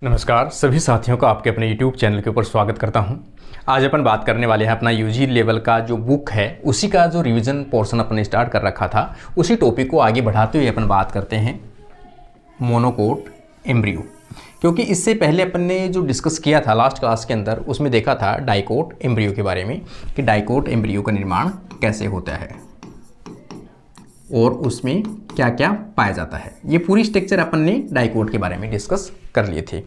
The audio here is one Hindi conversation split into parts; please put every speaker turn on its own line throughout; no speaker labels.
नमस्कार सभी साथियों का आपके अपने YouTube चैनल के ऊपर स्वागत करता हूं। आज अपन बात करने वाले हैं अपना यूजी लेवल का जो बुक है उसी का जो रिवीजन पोर्शन अपन स्टार्ट कर रखा था, उसी टॉपिक को आगे बढ़ाते हुए अपन बात करते हैं मोनोकोट एम्ब्रियो। क्योंकि इससे पहले अपन ने जो डिस्कस किया था लास्ट क्लास के अंदर उसमें देखा था डाइकोट एम्ब्रियो के बारे में कि डाइकोट एम्ब्रियो का निर्माण कैसे होता है और उसमें क्या क्या पाया जाता है। ये पूरी स्ट्रक्चर अपन ने डाइकोट के बारे में डिस्कस कर लिए थे।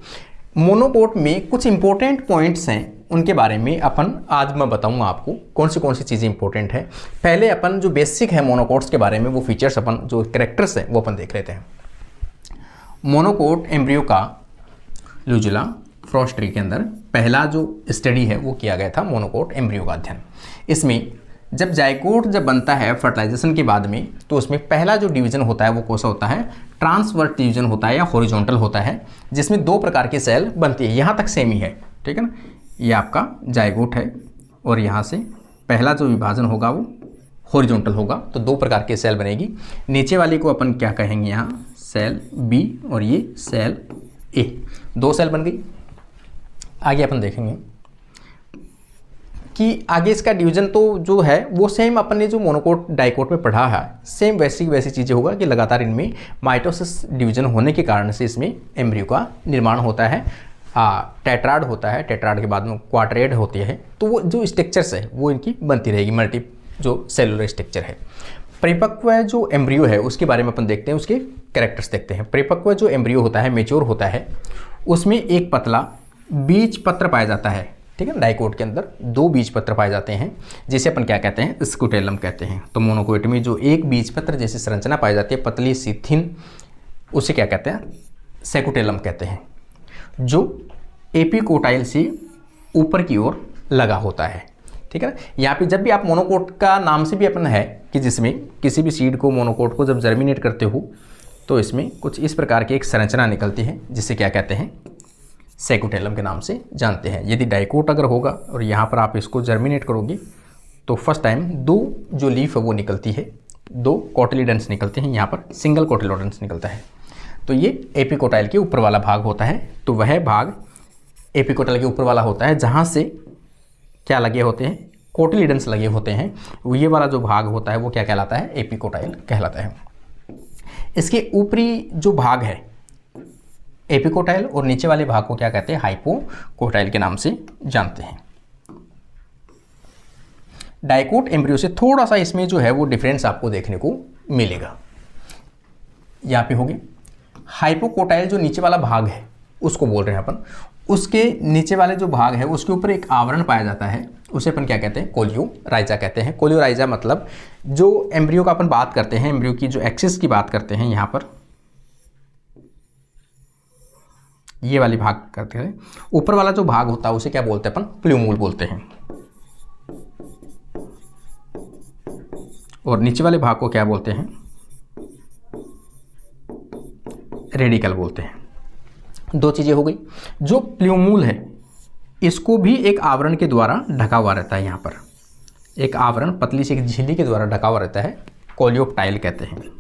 मोनोकोट में कुछ इंपॉर्टेंट पॉइंट्स हैं, उनके बारे में अपन आज मैं बताऊंगा आपको कौन सी चीज़ें इंपॉर्टेंट है। पहले अपन जो बेसिक है मोनोकोट्स के बारे में, वो फीचर्स अपन जो कैरेक्टर्स हैं वो अपन देख लेते हैं। मोनोकोट एम्ब्रियो का लुजुला फ्रॉस्ट ट्री के अंदर पहला जो स्टडी है वो किया गया था मोनोकोट एम्ब्रियो का अध्ययन। इसमें जब जाइगोट बनता है फर्टिलाइजेशन के बाद में, तो उसमें पहला जो डिवीजन होता है वो कौन सा होता है, ट्रांसवर्स डिवीजन होता है या हॉरिजॉन्टल होता है, जिसमें दो प्रकार की सेल बनती है। यहाँ तक सेम ही है, ठीक है ना। ये आपका जाइगोट है और यहाँ से पहला जो विभाजन होगा वो हॉरिजॉन्टल होगा, तो दो प्रकार की सेल बनेगी। नीचे वाली को अपन क्या कहेंगे, यहाँ सेल बी और ये सेल ए, दो सेल बन गई। आगे अपन देखेंगे कि आगे इसका डिवीजन तो जो है वो सेम अपन ने जो मोनोकोट डाइकोट में पढ़ा है, सेम वैसी चीज़ें होगा कि लगातार इनमें माइटोसिस डिवीजन होने के कारण से इसमें एम्ब्रियो का निर्माण होता है। टेट्राड होता है, टेट्राड के बाद में क्वाड्रेड होती है, तो वो जो स्ट्रक्चर्स है वो इनकी बनती रहेगी, मल्टी जो सेलुलर स्ट्रक्चर है। परिपक्व जो एम्ब्रियो है उसके बारे में अपन देखते हैं, उसके कैरेक्टर्स देखते हैं। परिपक्व जो एम्ब्रियो होता है, मेच्योर होता है, उसमें एक पतला बीज पत्र पाया जाता है, ठीक है। डाइकोट के अंदर दो बीज पत्र पाए जाते हैं, जिसे अपन क्या कहते हैं, स्कूटेलम कहते हैं। तो मोनोकोट में जो एक बीज पत्र जैसी संरचना पाई जाती है, पतली सी थिन, उसे क्या कहते हैं, सेकुटेलम कहते हैं, जो एपिकोटाइल से ऊपर की ओर लगा होता है, ठीक है ना। यहाँ पे जब भी आप मोनोकोट का नाम से भी अपन है कि जिसमें किसी भी सीड को, मोनोकोट को जब जर्मिनेट करते हो तो इसमें कुछ इस प्रकार की एक संरचना निकलती है, जिसे क्या कहते हैं, सेकुटेलम के नाम से जानते हैं। यदि डाइकोट अगर होगा और यहाँ पर आप इसको जर्मिनेट करोगे तो फर्स्ट टाइम दो जो लीफ है वो निकलती है, दो कोटिलिडन्स निकलते हैं, यहाँ पर सिंगल कोटिलिडन्स निकलता है। तो ये एपिकोटाइल के ऊपर वाला भाग होता है, तो वह भाग एपिकोटाइल के ऊपर वाला होता है जहाँ से क्या लगे होते हैं, कोटिलिडन्स लगे होते हैं। ये वाला जो भाग होता है वो क्या कहलाता है, एपिकोटाइल कहलाता है। इसके ऊपरी जो भाग है एपिकोटाइल और नीचे वाले भाग को क्या कहते हैं, हाइपोकोटाइल के नाम से जानते हैं। डाइकोट एम्ब्रियो से थोड़ा सा इसमें जो है वो डिफरेंस आपको देखने को मिलेगा। यहाँ पे होगी हाइपोकोटाइल, जो नीचे वाला भाग है उसको बोल रहे हैं अपन, उसके नीचे वाले जो भाग है उसके ऊपर एक आवरण पाया जाता है, उसे अपन क्या कहते हैं, कोलियोराइजा कहते हैं। कोलियोराइजा मतलब जो एम्ब्रियो का अपन बात करते हैं, एम्ब्रियो की जो एक्सिस की बात करते हैं, यहाँ पर ये वाली भाग करते हैं, ऊपर वाला जो भाग होता है उसे क्या बोलते हैं अपन, प्ल्यूमूल बोलते हैं, और नीचे वाले भाग को क्या बोलते हैं, रेडिकल बोलते हैं। दो चीजें हो गई। जो प्ल्यूमूल है इसको भी एक आवरण के द्वारा ढका हुआ रहता है, यहाँ पर एक आवरण पतली सी एक झिल्ली के द्वारा ढका हुआ रहता है, कोलियोप्टाइल कहते हैं।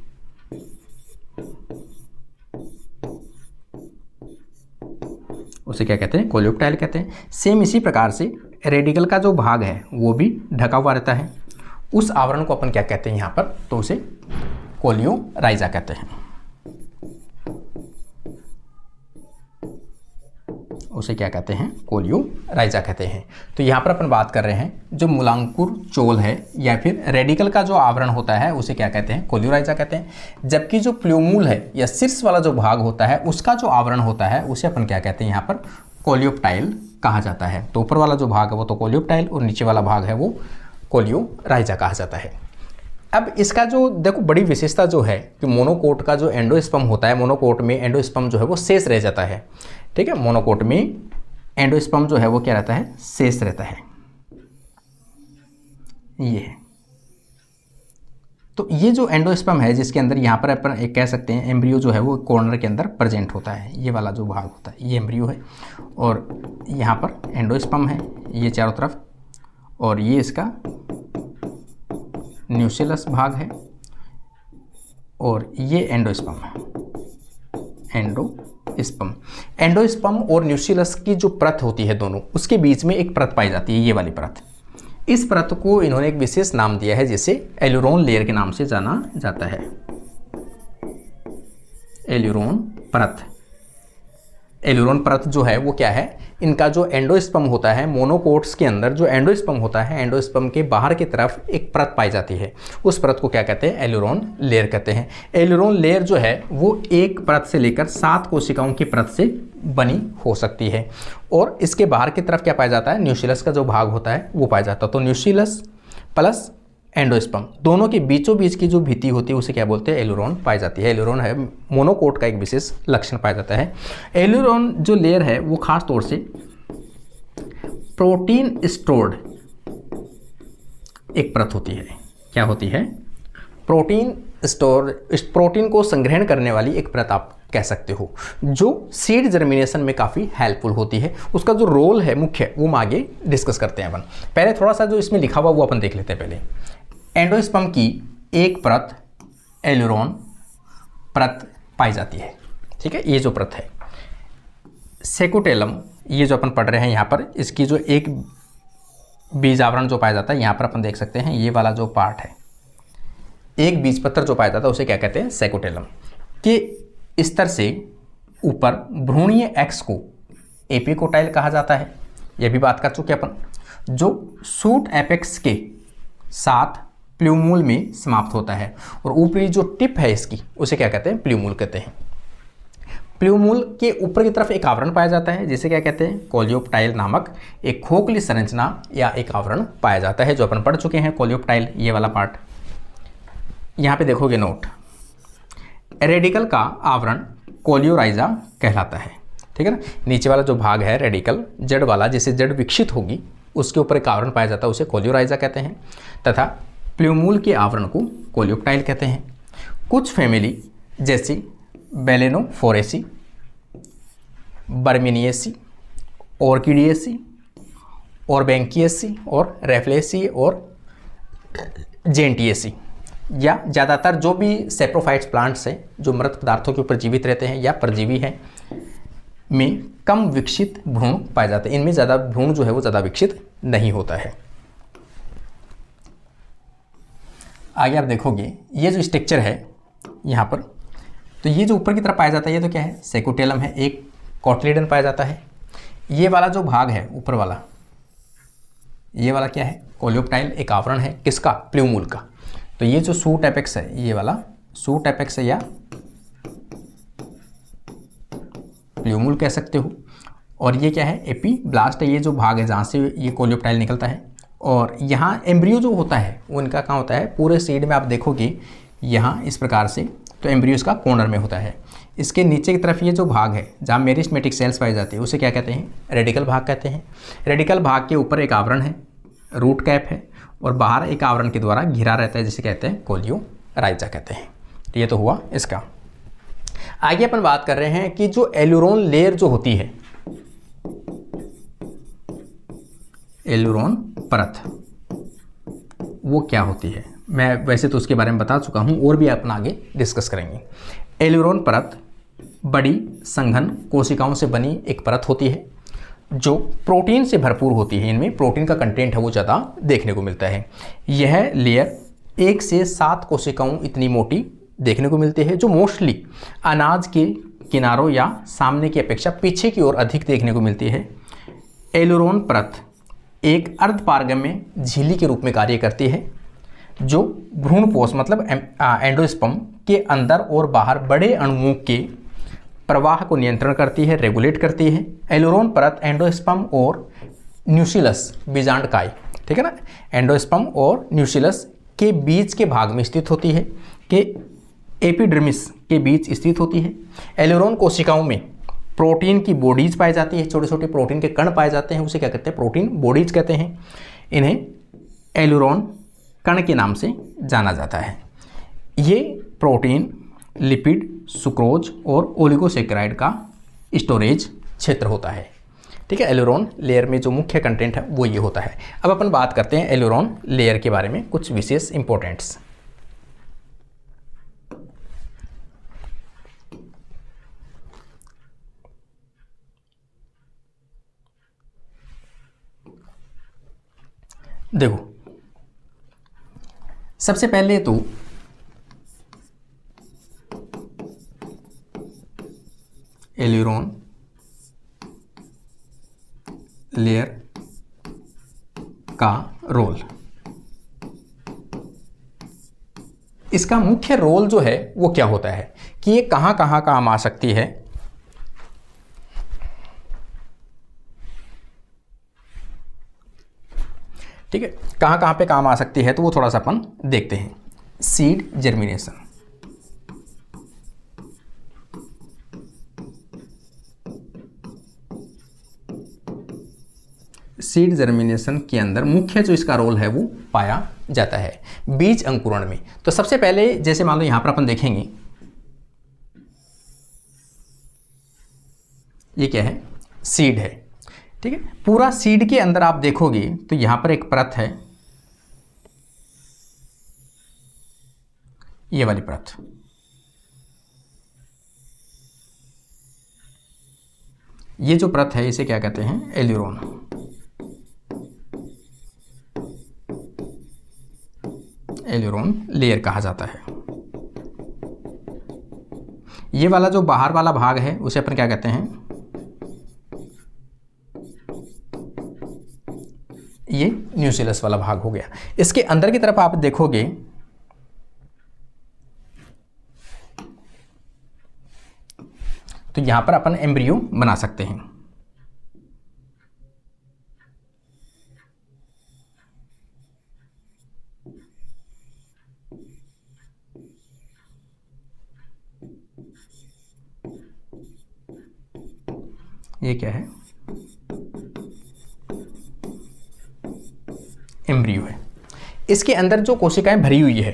उसे क्या कहते हैं, कोलियोप्टाइल कहते हैं। सेम इसी प्रकार से रेडिकल का जो भाग है वो भी ढका हुआ रहता है, उस आवरण को अपन क्या कहते हैं यहाँ पर, तो उसे कोलियोराइजा कहते हैं। उसे क्या कहते हैं, कोलियोराइजा कहते हैं। तो यहाँ पर अपन बात कर रहे हैं जो मूलांकुर चोल है या फिर रेडिकल का जो आवरण होता है उसे क्या कहते हैं, कोलियोराइजा कहते हैं। जबकि जो प्ल्यूमूल है या शीर्ष वाला जो भाग होता है उसका जो आवरण होता है उसे अपन क्या कहते हैं, यहाँ पर कोलियोप्टाइल कहा जाता है। तो ऊपर वाला जो भाग है वो तो कोलियोप्टाइल और नीचे वाला भाग है वो कोलियोराइजा कहा जाता है। अब इसका जो देखो बड़ी विशेषता जो है कि मोनोकोट का जो एंडोस्पर्म होता है, मोनोकोट में एंडोस्पर्म जो है वो शेष रह जाता है, ठीक है। मोनोकोट में एंडोस्पर्म जो है वो क्या रहता है, शेष रहता है, ये है। तो ये जो एंडोस्पर्म है जिसके अंदर यहाँ पर अपन एक कह सकते हैं एम्ब्रियो जो है वो कॉर्नर के अंदर प्रेजेंट होता है, ये वाला जो भाग होता है ये एम्ब्रियो है, और यहाँ पर एंडोस्पर्म है ये चारों तरफ, और ये इसका न्यूसेलस भाग है, और ये एंडोस्पर्म है, एंडो एंडोस्पर्म। एंडोस्पर्म और न्यूक्लियस की जो परत होती है दोनों, उसके बीच में एक परत पाई जाती है, ये वाली परत। इस परत को इन्होंने एक विशेष नाम दिया है जिसे एलुरोन लेयर के नाम से जाना जाता है। एलुरोन परत। एलुरोन परत जो है वो क्या है, इनका जो एंडोस्पर्म होता है, मोनोकोट्स के अंदर जो एंडोस्पर्म होता है, एंडोस्पर्म के बाहर की तरफ एक परत पाई जाती है, उस परत को क्या कहते हैं, एलुरोन लेयर कहते हैं। एलुरोन लेयर जो है वो एक परत से लेकर 7 कोशिकाओं की परत से बनी हो सकती है, और इसके बाहर की तरफ क्या पाया जाता है, न्यूक्लियस का जो भाग होता है वो पाया जाता है। तो न्यूक्लियस प्लस एंडोस्पर्म दोनों के बीचों बीच की जो भित्ति होती है उसे क्या बोलते हैं, एलुरोन पाई जाती है। एलुरोन है मोनोकोट का एक विशेष लक्षण पाया जाता है। एलुरोन जो लेयर है वो खास तौर से प्रोटीन स्टोर्ड एक परत होती है। क्या होती है, प्रोटीन स्टोर, प्रोटीन को संग्रहण करने वाली एक परत आप कह सकते हो, जो सीड जर्मिनेशन में काफ़ी हेल्पफुल होती है। उसका जो रोल है मुख्य, वो हम आगे डिस्कस करते हैं अपन। पहले थोड़ा सा जो इसमें लिखा हुआ वो अपन देख लेते हैं। पहले एंडोस्पर्म की एक परत एलुरोन परत पाई जाती है, ठीक है, ये जो परत है। सेकोटेलम, ये जो अपन पढ़ रहे हैं यहाँ पर, इसकी जो एक बीज आवरण जो पाया जाता है, यहाँ पर अपन देख सकते हैं ये वाला जो पार्ट है, एक बीज पत्र जो पाया जाता है उसे क्या कहते हैं, सेकोटेलम। के स्तर से ऊपर भ्रूणीय एक्स को एपिकोटाइल कहा जाता है, यह भी बात कर चुके अपन, जो शूट एपेक्स के साथ प्ल्यूमूल में समाप्त होता है, और ऊपरी जो टिप है इसकी उसे क्या कहते हैं, प्ल्यूमूल कहते हैं। प्ल्यूमूल के ऊपर की तरफ एक आवरण पाया जाता है जिसे क्या कहते हैं, कोलियोप्टाइल नामक एक खोखली संरचना या एक आवरण पाया जाता है, जो अपन पढ़ चुके हैं, कोलियोप्टाइल ये वाला पार्ट। यहाँ पे देखोगे नोट, रेडिकल का आवरण कोलियोराइजा कहलाता है, ठीक है ना। नीचे वाला जो भाग है रेडिकल, जड़ वाला, जिसे जड़ विकसित होगी उसके ऊपर एक आवरण पाया जाता है, उसे कोलियोराइजा कहते हैं, तथा प्ल्यूमूल के आवरण को कोलियोप्टाइल कहते हैं। कुछ फैमिली जैसी बेलेनोफोरेसी, बर्मिनियेसी, ऑर्किडियेसी, ऑर्बेंकियेसी और रेफ्लेसी और जेंटियेसी, या ज़्यादातर जो भी सेप्रोफाइट्स प्लांट्स हैं जो मृत पदार्थों के ऊपर जीवित रहते हैं या परजीवी हैं, में कम विकसित भ्रूण पाए जाते हैं। इनमें ज़्यादा भ्रूण जो है वो ज़्यादा विकसित नहीं होता है। आगे आप देखोगे ये जो स्ट्रक्चर है यहाँ पर, तो ये जो ऊपर की तरफ पाया जाता है ये तो क्या है, सेकोटेलम है, एक कोटलीडन पाया जाता है। ये वाला जो भाग है ऊपर वाला, ये वाला क्या है, कोलियोप्टाइल, एक आवरण है किसका, प्ल्यूमूल का। तो ये जो सूट एपेक्स है, ये वाला सूट एपेक्स है या प्ल्यूमूल कह सकते हो, और ये क्या है, एपीब्लास्ट है, ये जो भाग है जहाँ से ये कोलियोप्टाइल निकलता है। और यहाँ एम्ब्रियो जो होता है वो इनका कहाँ होता है, पूरे सीड में आप देखोगे यहाँ इस प्रकार से, तो एम्ब्रियो इसका कॉर्नर में होता है। इसके नीचे की तरफ ये जो भाग है जहाँ मेरिस्टेमेटिक सेल्स पाई जाती है उसे क्या कहते हैं, रेडिकल भाग कहते हैं। रेडिकल भाग के ऊपर एक आवरण है, रूट कैप है, और बाहर एक आवरण के द्वारा घिरा रहता है जिसे कहते हैं कोलियोराइजा कहते हैं। तो ये तो हुआ इसका। आगे अपन बात कर रहे हैं कि जो एलुरोन लेयर जो होती है, एलुरोन परत, वो क्या होती है, मैं वैसे तो उसके बारे में बता चुका हूँ, और भी अपन आगे डिस्कस करेंगे। एलुरोन परत बड़ी संघन कोशिकाओं से बनी एक परत होती है जो प्रोटीन से भरपूर होती है। इनमें प्रोटीन का कंटेंट है वो ज़्यादा देखने को मिलता है। यह लेयर 1 से 7 कोशिकाओं इतनी मोटी देखने को मिलती है, जो मोस्टली अनाज के किनारों या सामने की अपेक्षा पीछे की ओर अधिक देखने को मिलती है। एलुरोन परत एक अर्धपारगम्य झिल्ली के रूप में कार्य करती है, जो भ्रूणपोष मतलब एंडोस्पर्म के अंदर और बाहर बड़े अणुओं के प्रवाह को नियंत्रण करती है, रेगुलेट करती है। एलुरोन परत एंडोस्पर्म और न्यूक्लियस बीजांडकाय, ठीक है ना, एंडोस्पर्म और न्यूक्लियस के बीच के भाग में स्थित होती है, के एपिडर्मिस के बीच स्थित होती है। एलुरोन कोशिकाओं में प्रोटीन की बॉडीज पाई जाती है, छोटे छोटे प्रोटीन के कण पाए जाते हैं, उसे क्या कहते हैं, प्रोटीन बॉडीज कहते हैं। इन्हें एलुरोन कण के नाम से जाना जाता है। ये प्रोटीन, लिपिड, सुक्रोज और ओलिगोसेकेराइड का स्टोरेज क्षेत्र होता है, ठीक है। एलुरोन लेयर में जो मुख्य कंटेंट है वो ये होता है। अब अपन बात करते हैं एलुरोन लेयर के बारे में कुछ विशेष इंपॉर्टेंट्स। देखो, सबसे पहले तो एल्यूरोन लेयर का रोल, इसका मुख्य रोल जो है वो क्या होता है कि ये कहाँ कहाँ काम आ सकती है। ठीक है, कहाँ कहाँ पे काम आ सकती है तो वो थोड़ा सा अपन देखते हैं। सीड जर्मिनेशन, सीड जर्मिनेशन के अंदर मुख्य जो इसका रोल है वो पाया जाता है बीज अंकुरण में। तो सबसे पहले जैसे मान लो यहां पर अपन देखेंगे, ये क्या है, सीड है। ठीक है, पूरा सीड के अंदर आप देखोगे तो यहां पर एक परत है, ये वाली परत, ये जो परत है इसे क्या कहते हैं, एल्यूरोन। एल्यूरोन लेयर कहा जाता है। ये वाला जो बाहर वाला भाग है उसे अपन क्या कहते हैं, ये न्यूक्लियस वाला भाग हो गया। इसके अंदर की तरफ आप देखोगे तो यहां पर अपन एम्ब्रियो बना सकते हैं। ये क्या है, एम्ब्रियो है। इसके अंदर जो कोशिकाएं भरी हुई है,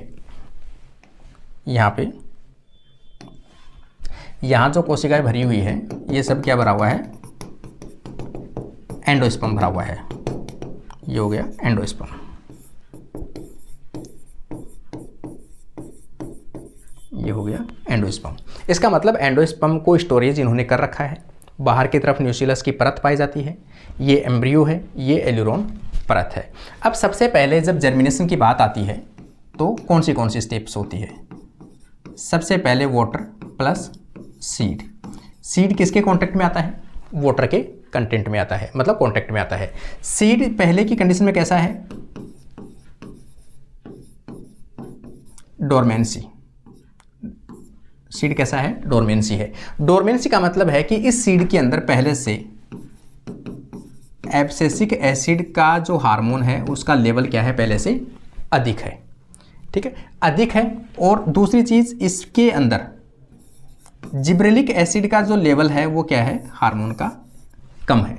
यहां पे यहां जो कोशिकाएं भरी हुई है ये सब क्या भरा हुआ है, एंडोस्पर्म भरा हुआ है। ये हो गया एंडोस्पर्म, ये हो गया एंडोस्पर्म। इसका मतलब एंडोस्पर्म को स्टोरेज इन्होंने कर रखा है। बाहर की तरफ न्यूक्लियस की परत पाई जाती है, ये एम्ब्रियो है, ये एल्यूरोन परत है। अब सबसे पहले जब जर्मिनेशन की बात आती है तो कौन सी स्टेप्स होती है। सबसे पहले वाटर प्लस सीड। सीड किसके कांटेक्ट में आता है, वाटर के कंटेंट में आता है, मतलब कांटेक्ट में आता है। सीड पहले की कंडीशन में कैसा है, डोरमेंसी। सीड कैसा है, डोरमेंसी है। डोरमेंसी का मतलब है कि इस सीड के अंदर पहले से एब्सिसिक एसिड का जो हार्मोन है उसका लेवल क्या है, पहले से अधिक है। ठीक है, अधिक है। और दूसरी चीज, इसके अंदर जिब्रेलिक एसिड का जो लेवल है वो क्या है, हार्मोन का कम है।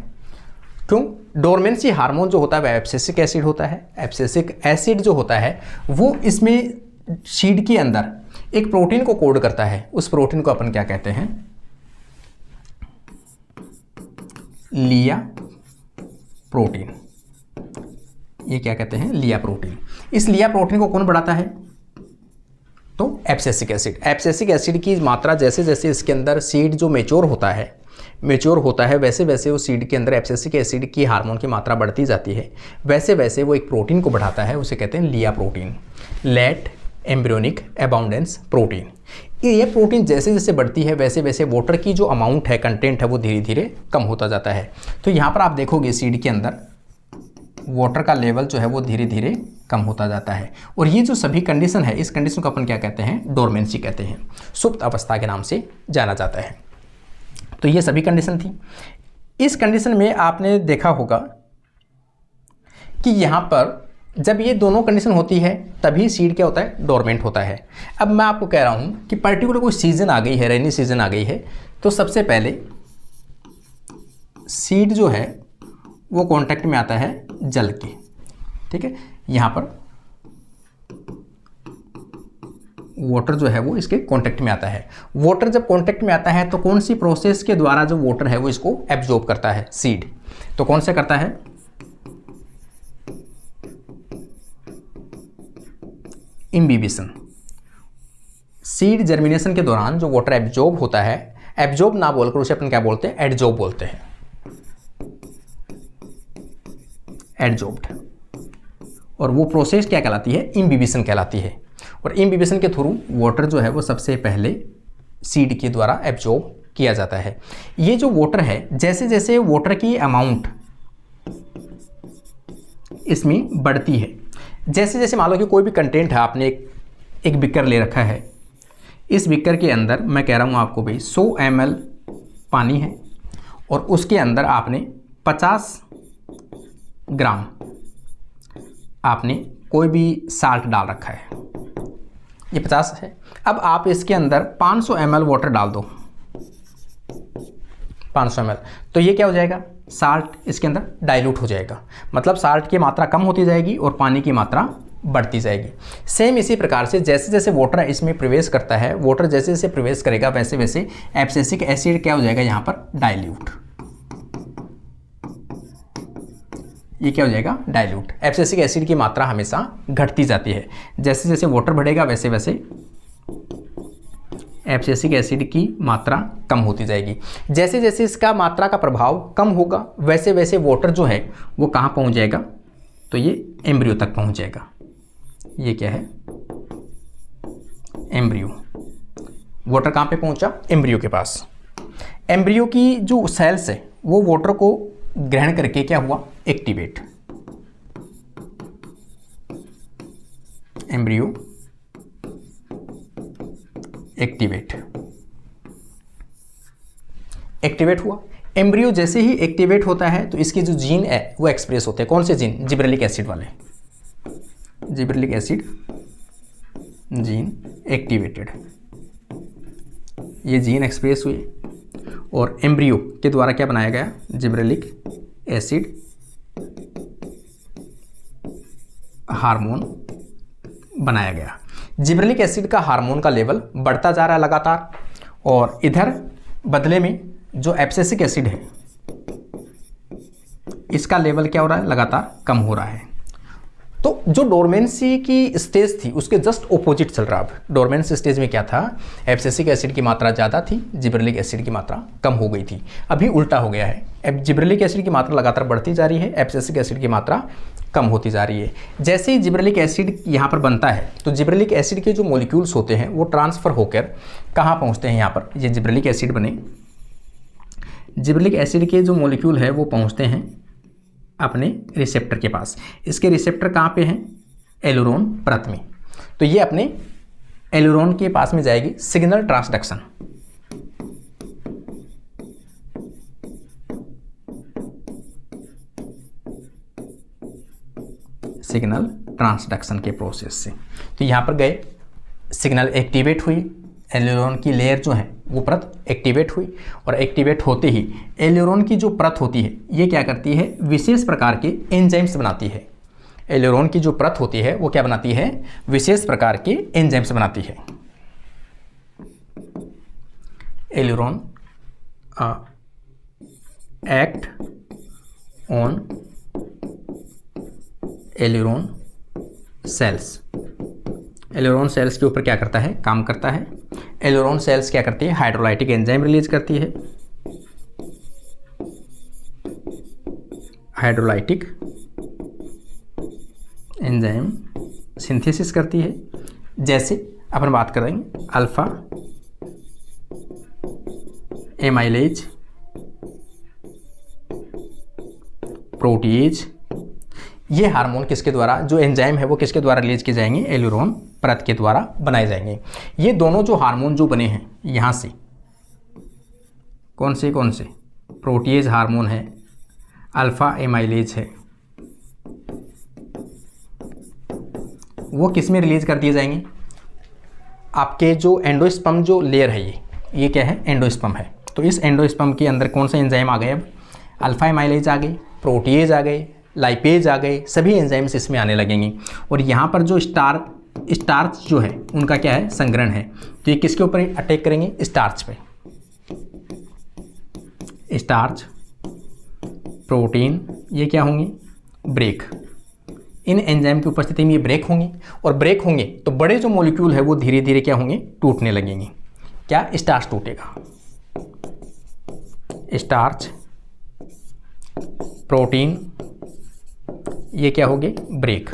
क्यों, डोरमेंसी हार्मोन जो होता है वह एब्सिसिक एसिड होता है। एब्सिसिक एसिड जो होता है वो इसमें सीड के अंदर एक प्रोटीन को कोड करता है। उस प्रोटीन को अपन क्या कहते हैं, लिया प्रोटीन। ये क्या कहते हैं, लिया प्रोटीन। इस लिया प्रोटीन को कौन बढ़ाता है, तो एब्सिसिक एसिड। एब्सिसिक एसिड की मात्रा जैसे जैसे इसके अंदर सीड जो मेच्योर होता है वैसे वैसे वो सीड के अंदर एब्सिसिक एसिड की हार्मोन की मात्रा बढ़ती जाती है। वैसे वैसे वो एक प्रोटीन को बढ़ाता है, उसे कहते हैं लिया protein, late embryonic abundance protein. ये प्रोटीन जैसे जैसे बढ़ती है वैसे वैसे वाटर की जो अमाउंट है, कंटेंट है, वो धीरे धीरे कम होता जाता है। तो यहाँ पर आप देखोगे सीड के अंदर वाटर का लेवल जो है वो धीरे धीरे कम होता जाता है। और ये जो सभी कंडीशन है, इस कंडीशन को अपन क्या कहते हैं, डोरमेंसी कहते हैं, सुप्त अवस्था के नाम से जाना जाता है। तो ये सभी कंडीशन थी। इस कंडीशन में आपने देखा होगा कि यहाँ पर जब ये दोनों कंडीशन होती है तभी सीड क्या होता है, डोरमेंट होता है। अब मैं आपको कह रहा हूँ कि पर्टिकुलर कोई सीजन आ गई है, रेनी सीजन आ गई है, तो सबसे पहले सीड जो है वो कांटेक्ट में आता है जल के। ठीक है, यहाँ पर वाटर जो है वो इसके कांटेक्ट में आता है। वाटर जब कांटेक्ट में आता है तो कौन सी प्रोसेस के द्वारा जो वाटर है वो इसको एब्जॉर्ब करता है, सीड। तो कौन से करता है, इम्बिबिशन। सीड जर्मिनेशन के दौरान जो वाटर एब्जॉर्ब होता है, एब्जॉर्ब ना बोलकर उसे अपन क्या बोलते हैं, एडजॉर्ब बोलते हैं, एडजॉर्ब्ड। और वो प्रोसेस क्या कहलाती है, इम्बिबिशन कहलाती है। और इम्बिबिशन के थ्रू वाटर जो है वो सबसे पहले सीड के द्वारा एब्जॉर्ब किया जाता है। ये जो वाटर है, जैसे जैसे वाटर की अमाउंट इसमें बढ़ती है, जैसे जैसे मान लो कि कोई भी कंटेंट है, आपने एक बिकर ले रखा है, इस बिकर के अंदर मैं कह रहा हूँ आपको भाई 100 ml पानी है और उसके अंदर आपने 50 ग्राम आपने कोई भी साल्ट डाल रखा है, ये 50 है। अब आप इसके अंदर 500 ml वाटर डाल दो, 500 ml, तो ये क्या हो जाएगा, साल्ट इसके अंदर डाइल्यूट हो जाएगा, मतलब साल्ट की मात्रा कम होती जाएगी और पानी की मात्रा बढ़ती जाएगी। सेम इसी प्रकार से जैसे जैसे वाटर इसमें प्रवेश करता है, वाटर जैसे जैसे प्रवेश करेगा वैसे वैसे एब्सिसिक एसिड क्या हो जाएगा, यहाँ पर डाइल्यूट, ये क्या हो जाएगा, डाइल्यूट। एब्सिसिक एसिड की मात्रा हमेशा घटती जाती है, जैसे जैसे वाटर बढ़ेगा वैसे वैसे एब्सिसिक एसिड की मात्रा कम होती जाएगी। जैसे जैसे इसका मात्रा का प्रभाव कम होगा वैसे वैसे वाटर जो है वो कहाँ पहुँच जाएगा, तो ये एम्ब्रियो तक पहुँच जाएगा। ये क्या है, एम्ब्रियो। वाटर कहाँ पे पहुँचा, एम्ब्रियो के पास। एम्ब्रियो की जो सेल्स है वो वाटर को ग्रहण करके क्या हुआ, एक्टिवेट। एम्ब्रियो एक्टिवेट हुआ। एम्ब्रियो जैसे ही एक्टिवेट होता है तो इसके जो जीन है वो एक्सप्रेस होते हैं। कौन से जीन, जिब्रेलिक एसिड वाले, जिब्रेलिक एसिड जीन एक्टिवेटेड, ये जीन एक्सप्रेस हुए और एम्ब्रियो के द्वारा क्या बनाया गया, जिब्रेलिक एसिड हार्मोन बनाया गया। जिब्रेलिक एसिड का हार्मोन का लेवल बढ़ता जा रहा है लगातार, और इधर बदले में जो एब्सिसिक एसिड है इसका लेवल क्या हो रहा है, लगातार कम हो रहा है। तो जो डोरमेंसी की स्टेज थी उसके जस्ट ऑपोजिट चल रहा है। अब डोरमेंसी स्टेज में क्या था, एब्सिसिक एसिड की मात्रा ज़्यादा थी, जिब्रेलिक एसिड की मात्रा कम हो गई थी। अभी उल्टा हो गया है, अब जिब्रेलिक एसिड की मात्रा लगातार बढ़ती जा रही है, एब्सिसिक एसिड की मात्रा कम होती जा रही है। जैसे ही जिब्रेलिक एसिड यहाँ पर बनता है तो जिब्रेलिक एसिड के जो मॉलिक्यूल्स होते हैं वो ट्रांसफ़र होकर कहाँ पहुँचते हैं, यहाँ पर ये जिब्रेलिक एसिड बने, जिब्रेलिक एसिड के जो मॉलिक्यूल है वो पहुँचते हैं अपने रिसेप्टर के पास। इसके रिसेप्टर कहाँ पे हैं, एलुरोन परत में। तो ये अपने एलुरोन के पास में जाएगी, सिग्नल ट्रांसडक्शन, सिग्नल ट्रांसडक्शन के प्रोसेस से। तो यहाँ पर गए, सिग्नल एक्टिवेट हुई, एलुरोन की लेयर जो है वो परत एक्टिवेट हुई, और एक्टिवेट होते ही एलुरोन की जो परत होती है ये क्या करती है, विशेष प्रकार के एंजाइम्स बनाती है। एलुरोन की जो परत होती है वो क्या बनाती है, विशेष प्रकार के एंजाइम्स बनाती है। एलुरोन एक्ट ऑन एलुरोन सेल्स, एलुरोन सेल्स के ऊपर क्या करता है, काम करता है। एलुरोन सेल्स क्या करती है, हाइड्रोलाइटिक एंजाइम रिलीज करती है, हाइड्रोलाइटिक एंजाइम सिंथेसिस करती है। जैसे अपन बात करेंगे अल्फा एमाइलेज, प्रोटीएज, ये हार्मोन किसके द्वारा, जो एंजाइम है वो किसके द्वारा रिलीज किए जाएंगे, एलुरोन परत के द्वारा बनाए जाएंगे। ये दोनों जो हार्मोन जो बने हैं यहाँ से, कौन से प्रोटीएज हार्मोन है, अल्फा एमाइलेज है, वो किस में रिलीज कर दिए जाएंगे, आपके जो एंडोस्पर्म जो लेयर है ये क्या है, एंडोस्पर्म है। तो इस एंडोस्पर्म के अंदर कौन सा एंजाइम आ गए, अब अल्फा एमाइलेज आ गई, प्रोटीएज आ गए, लाइपेज आ गए, सभी एंजाइम्स इसमें आने लगेंगे। और यहाँ पर जो स्टार्च जो है उनका क्या है, संग्रहण है। तो ये किसके ऊपर अटैक करेंगे, स्टार्च पे। स्टार्च, प्रोटीन, ये क्या होंगे, ब्रेक। इन एंजाइम की उपस्थिति में ये ब्रेक होंगे, और ब्रेक होंगे तो बड़े जो मॉलिक्यूल है वो धीरे धीरे क्या होंगे, टूटने लगेंगे। क्या, स्टार्च टूटेगा, स्टार्च, प्रोटीन, ये क्या हो गए, ब्रेक।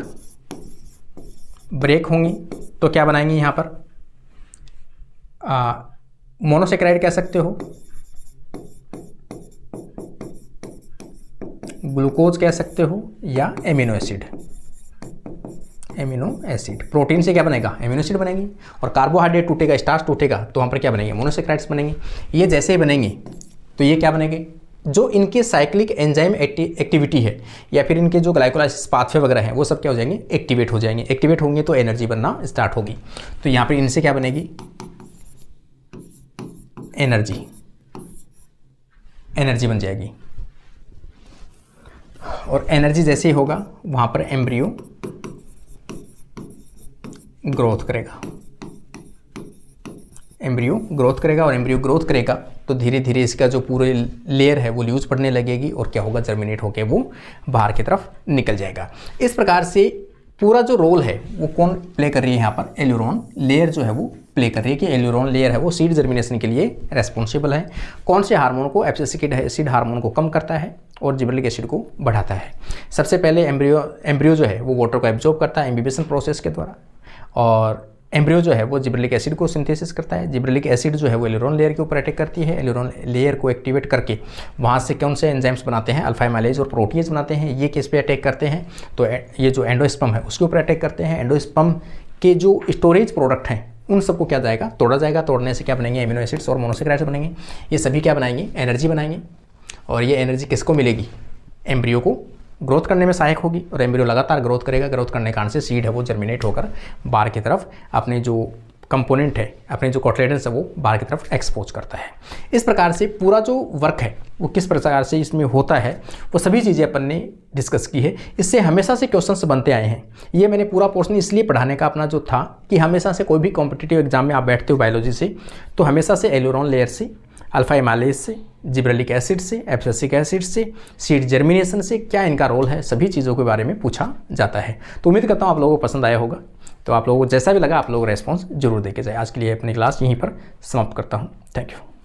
ब्रेक होंगी तो क्या बनाएंगे यहाँ पर, मोनोसेक्राइड कह सकते हो, ग्लूकोज कह सकते हो, या amino acid. Amino acid, protein से क्या बनेगा, एमिनो एसिड बनेगी, और कार्बोहाइड्रेट टूटेगा, स्टार्च टूटेगा, तो वहाँ पर क्या बनेंगे, मोनोसेक्राइड्स बनेंगे। ये जैसे ही बनेंगे तो ये क्या बनेंगे, जो इनके साइक्लिक एंजाइम एक्टिविटी है या फिर इनके जो ग्लाइकोलाइसिस पाथवे वगैरह हैं वो सब क्या हो जाएंगे, एक्टिवेट हो जाएंगे। एक्टिवेट होंगे तो एनर्जी बनना स्टार्ट होगी। तो यहाँ पर इनसे क्या बनेगी, एनर्जी, एनर्जी बन जाएगी। और एनर्जी जैसे ही होगा वहाँ पर एम्ब्रियो ग्रोथ करेगा, एम्ब्रियो ग्रोथ करेगा, और एम्ब्रियो ग्रोथ करेगा तो धीरे धीरे इसका जो पूरे लेयर है वो लूज पड़ने लगेगी, और क्या होगा, जर्मिनेट होकर वो बाहर की तरफ निकल जाएगा। इस प्रकार से पूरा जो रोल है वो कौन प्ले कर रही है यहाँ पर, एल्यूरोन लेयर जो है वो प्ले कर रही है कि एल्यूरोन लेयर है वो सीड जर्मिनेशन के लिए रेस्पॉन्सिबल है। कौन से हार्मोन को, एब्सिसिक एसिड हार्मोन को कम करता है और जिबरेलिक एसिड को बढ़ाता है। सबसे पहले एम्ब्रियो जो है वो वाटर को एब्जॉर्ब करता है एम्बिबेशन प्रोसेस के द्वारा, और एम्ब्रियो जो है वो जिबरेलिक एसिड को सिंथेसिस करता है। जिबरेलिक एसिड जो है वो एल्यूरोन लेयर के ऊपर अटैक करती है, एल्यूरोन लेयर को एक्टिवेट करके वहाँ से कौन से एंजाइम्स बनाते हैं, अल्फा एमाइलेज और प्रोटीज बनाते हैं। ये किस पे अटैक करते हैं, तो ये जो एंडोस्पर्म है उसके ऊपर अटैक करते हैं। एंडोस्पर्म के जो स्टोरेज प्रोडक्ट हैं उन सबको क्या जाएगा, तोड़ा जाएगा। तोड़ने से क्या बनेंगे, एमिनो एसिड्स और मोनोसेक्राइड्स बनेंगे। ये सभी क्या बनाएंगे, एनर्जी बनाएंगे, और ये एनर्जी किसको मिलेगी, एम्ब्रियो को ग्रोथ करने में सहायक होगी, और एम्ब्रियो लगातार ग्रोथ करेगा। ग्रोथ करने के कारण से सीड है वो जर्मिनेट होकर बाहर की तरफ अपने जो कंपोनेंट है, अपने जो कोटलेडन्स है वो बाहर की तरफ एक्सपोज करता है। इस प्रकार से पूरा जो वर्क है वो किस प्रकार से इसमें होता है वो सभी चीज़ें अपन ने डिस्कस की है। इससे हमेशा से क्वेश्चंस बनते आए हैं। ये मैंने पूरा पोर्शन इसलिए पढ़ाने का अपना जो था कि हमेशा से कोई भी कॉम्पिटिटिव एग्जाम में आप बैठते हो बायोलॉजी से, तो हमेशा से एल्यूरोन लेयर से, अल्फा एमाइलेज से, जिब्रेलिक एसिड से, एब्सिसिक एसिड से, सीड जर्मिनेशन से क्या इनका रोल है, सभी चीज़ों के बारे में पूछा जाता है। तो उम्मीद करता हूँ आप लोगों को पसंद आया होगा। तो आप लोगों को जैसा भी लगा आप लोग रेस्पॉन्स जरूर देके जाए। आज के लिए अपनी क्लास यहीं पर समाप्त करता हूँ। Thank you.